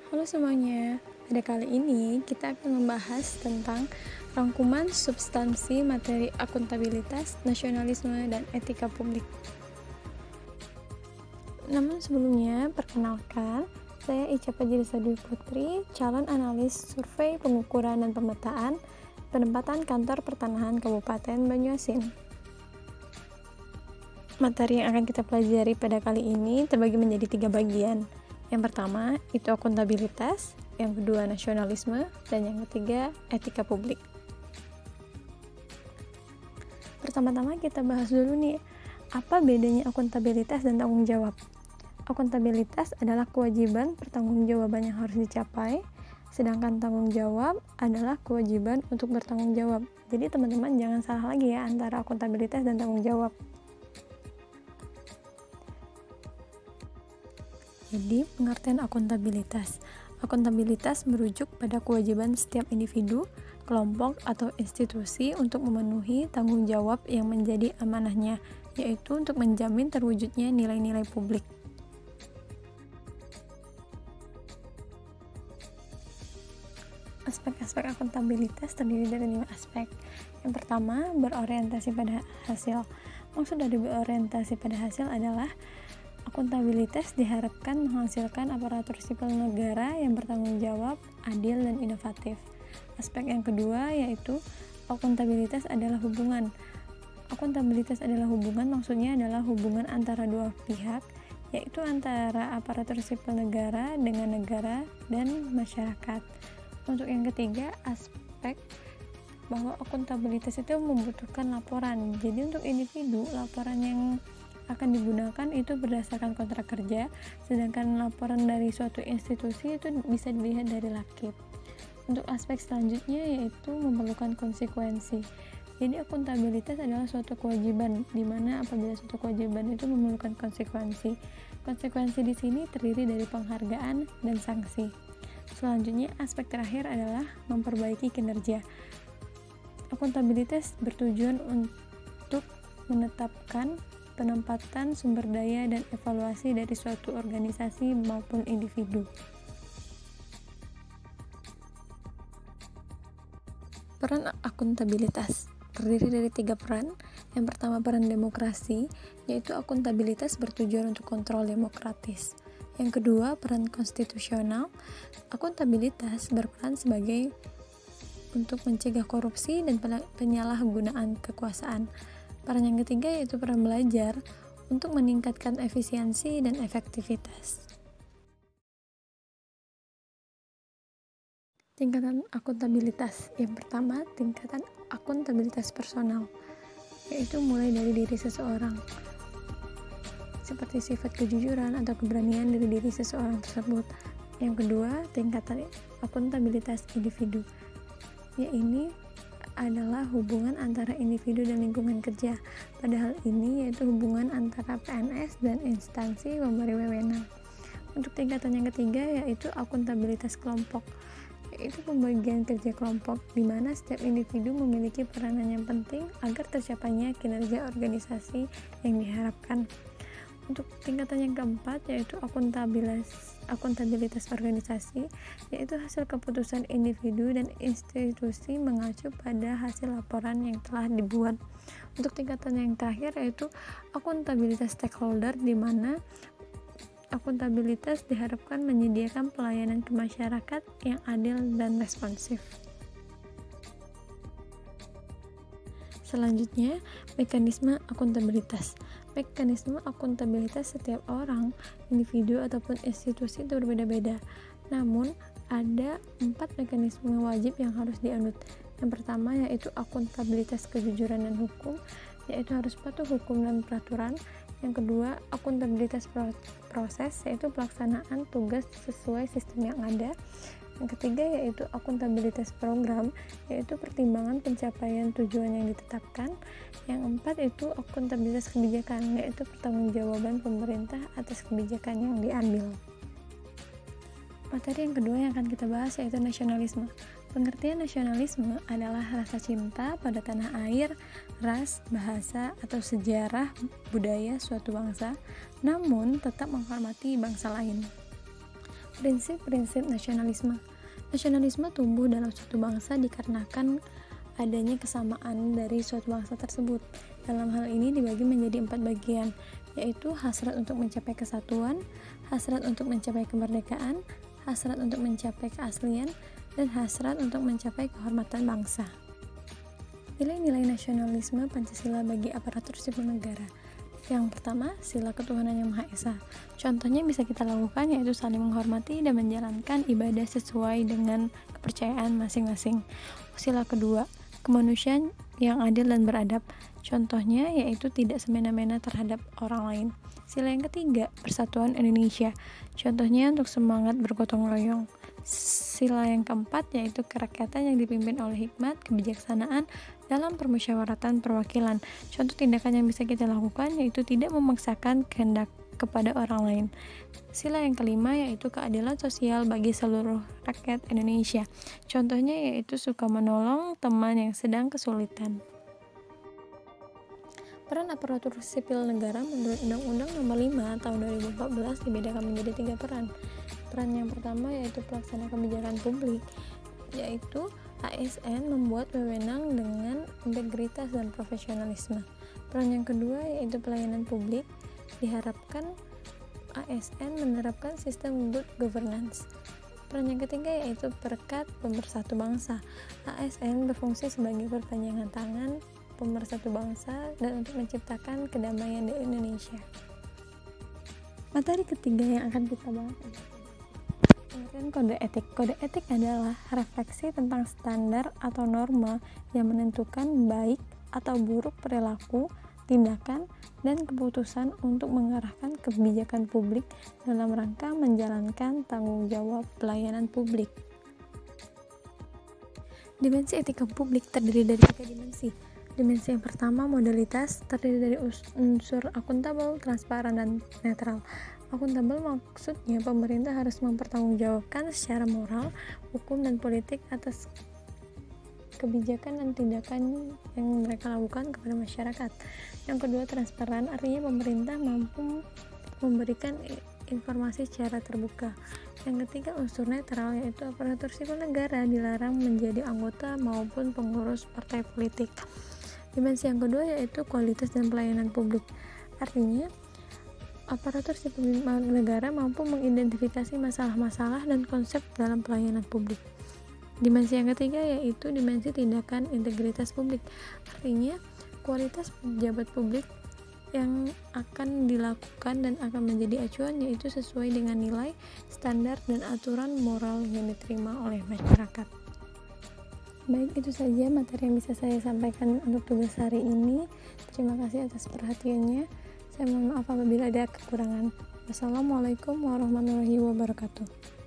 Halo semuanya, pada kali ini kita akan membahas tentang rangkuman substansi materi akuntabilitas, nasionalisme, dan etika publik. Namun sebelumnya, perkenalkan, saya Ica Fajrisa Dwi Putri, calon analis survei pengukuran dan pemetaan penempatan kantor pertanahan Kabupaten Banyuasin. Materi yang akan kita pelajari pada kali ini terbagi menjadi 3 bagian. Yang pertama, itu akuntabilitas, yang kedua nasionalisme, dan yang ketiga etika publik. Pertama-tama kita bahas dulu nih, apa bedanya akuntabilitas dan tanggung jawab? Akuntabilitas adalah kewajiban pertanggungjawaban yang harus dicapai, sedangkan tanggung jawab adalah kewajiban untuk bertanggung jawab. Jadi teman-teman jangan salah lagi ya antara akuntabilitas dan tanggung jawab. Jadi, pengertian akuntabilitas. Akuntabilitas merujuk pada kewajiban setiap individu, kelompok, atau institusi untuk memenuhi tanggung jawab yang menjadi amanahnya, yaitu untuk menjamin terwujudnya nilai-nilai publik. Aspek-aspek akuntabilitas terdiri dari 5 aspek. Yang pertama, berorientasi pada hasil. Maksud dari berorientasi pada hasil adalah akuntabilitas diharapkan menghasilkan aparatur sipil negara yang bertanggung jawab, adil, dan inovatif. Aspek yang kedua yaitu akuntabilitas adalah hubungan. Akuntabilitas adalah hubungan, maksudnya adalah hubungan antara dua pihak, yaitu antara aparatur sipil negara dengan negara dan masyarakat. Untuk yang ketiga, aspek bahwa akuntabilitas itu membutuhkan laporan. Jadi untuk individu, laporan yang akan digunakan itu berdasarkan kontrak kerja, sedangkan laporan dari suatu institusi itu bisa dilihat dari lakip. Untuk aspek selanjutnya yaitu memerlukan konsekuensi. Jadi akuntabilitas adalah suatu kewajiban, di mana apabila suatu kewajiban itu memerlukan konsekuensi. Konsekuensi di sini terdiri dari penghargaan dan sanksi. Selanjutnya, aspek terakhir adalah memperbaiki kinerja. Akuntabilitas bertujuan untuk menetapkan penempatan sumber daya dan evaluasi dari suatu organisasi maupun individu. Peran akuntabilitas terdiri dari 3 peran. Yang pertama, peran demokrasi, yaitu akuntabilitas bertujuan untuk kontrol demokratis. Yang kedua, peran konstitusional. Akuntabilitas berperan sebagai untuk mencegah korupsi dan penyalahgunaan kekuasaan. Peran yang ketiga yaitu peran belajar untuk meningkatkan efisiensi dan efektivitas. Tingkatan akuntabilitas. Yang pertama, tingkatan akuntabilitas personal, yaitu mulai dari diri seseorang, seperti sifat kejujuran atau keberanian dari diri seseorang tersebut. Yang kedua, tingkatan akuntabilitas individu, yaitu adalah hubungan antara individu dan lingkungan kerja. Pada hal ini yaitu hubungan antara PNS dan instansi pemberi wewenang. Untuk tingkatan yang ketiga yaitu akuntabilitas kelompok, yaitu pembagian kerja kelompok, di mana setiap individu memiliki peranan yang penting agar tercapainya kinerja organisasi yang diharapkan. Untuk tingkatan yang keempat yaitu akuntabilitas organisasi, yaitu hasil keputusan individu dan institusi mengacu pada hasil laporan yang telah dibuat. Untuk tingkatan yang terakhir yaitu akuntabilitas stakeholder, di mana akuntabilitas diharapkan menyediakan pelayanan ke masyarakat yang adil dan responsif. Selanjutnya, mekanisme akuntabilitas. Mekanisme akuntabilitas setiap orang, individu, ataupun institusi itu berbeda-beda. Namun, ada 4 mekanisme wajib yang harus dianut. Yang pertama yaitu akuntabilitas kejujuran dan hukum, yaitu harus patuh hukum dan peraturan. Yang kedua, akuntabilitas proses, yaitu pelaksanaan tugas sesuai sistem yang ada. Yang ketiga yaitu akuntabilitas program, yaitu pertimbangan pencapaian tujuan yang ditetapkan. Yang keempat itu akuntabilitas kebijakan, yaitu pertanggungjawaban pemerintah atas kebijakan yang diambil. Materi yang kedua yang akan kita bahas yaitu nasionalisme. Pengertian nasionalisme adalah rasa cinta pada tanah air, ras, bahasa, atau sejarah budaya suatu bangsa, namun tetap menghormati bangsa lain. Prinsip-prinsip nasionalisme. Nasionalisme tumbuh dalam suatu bangsa dikarenakan adanya kesamaan dari suatu bangsa tersebut. Dalam hal ini dibagi menjadi 4 bagian, yaitu hasrat untuk mencapai kesatuan, hasrat untuk mencapai kemerdekaan, hasrat untuk mencapai keaslian, dan hasrat untuk mencapai kehormatan bangsa. Nilai-nilai nasionalisme Pancasila bagi aparatur sipil negara. Yang pertama, sila ketuhanan yang Maha Esa. Contohnya bisa kita lakukan yaitu saling menghormati dan menjalankan ibadah sesuai dengan kepercayaan masing-masing. Sila kedua, kemanusiaan yang adil dan beradab. Contohnya yaitu tidak semena-mena terhadap orang lain. Sila yang ketiga, persatuan Indonesia. Contohnya untuk semangat bergotong royong. Sila yang keempat yaitu kerakyatan yang dipimpin oleh hikmat, kebijaksanaan dalam permusyawaratan perwakilan. Contoh tindakan yang bisa kita lakukan yaitu tidak memaksakan kehendak kepada orang lain. Sila yang kelima yaitu keadilan sosial bagi seluruh rakyat Indonesia. Contohnya yaitu suka menolong teman yang sedang kesulitan. Peran aparatur sipil negara menurut Undang-Undang Nomor 5 Tahun 2014 dibedakan menjadi 3 peran. Peran yang pertama yaitu pelaksana kebijakan publik, yaitu ASN membuat wewenang dengan integritas dan profesionalisme. Peran yang kedua yaitu pelayanan publik, diharapkan ASN menerapkan sistem good governance. Peran yang ketiga yaitu perekat pemersatu bangsa. ASN berfungsi sebagai perpanjangan tangan pemersatu bangsa dan untuk menciptakan kedamaian di Indonesia. Materi ketiga yang akan kita bahas pengertian kode etik. Kode etik adalah refleksi tentang standar atau norma yang menentukan baik atau buruk perilaku, tindakan, dan keputusan untuk mengarahkan kebijakan publik dalam rangka menjalankan tanggung jawab pelayanan publik. Dimensi etika publik terdiri dari 3 dimensi. Dimensi yang pertama, modalitas, terdiri dari unsur akuntabel, transparan, dan netral. Akuntabel maksudnya pemerintah harus mempertanggungjawabkan secara moral, hukum, dan politik atas kebijakan dan tindakan yang mereka lakukan kepada masyarakat. Yang kedua, transparan, artinya pemerintah mampu memberikan informasi secara terbuka. Yang ketiga, unsur netral, yaitu aparatur sipil negara dilarang menjadi anggota maupun pengurus partai politik. Dimensi yang kedua yaitu kualitas dan pelayanan publik, artinya aparatur sipil negara mampu mengidentifikasi masalah-masalah dan konsep dalam pelayanan publik. Dimensi yang ketiga yaitu dimensi tindakan integritas publik, artinya kualitas pejabat publik yang akan dilakukan dan akan menjadi acuan yaitu sesuai dengan nilai, standar, dan aturan moral yang diterima oleh masyarakat. Baik, itu saja materi yang bisa saya sampaikan untuk tugas hari ini. Terima kasih atas perhatiannya. Saya mohon maaf apabila ada kekurangan. Wassalamualaikum warahmatullahi wabarakatuh.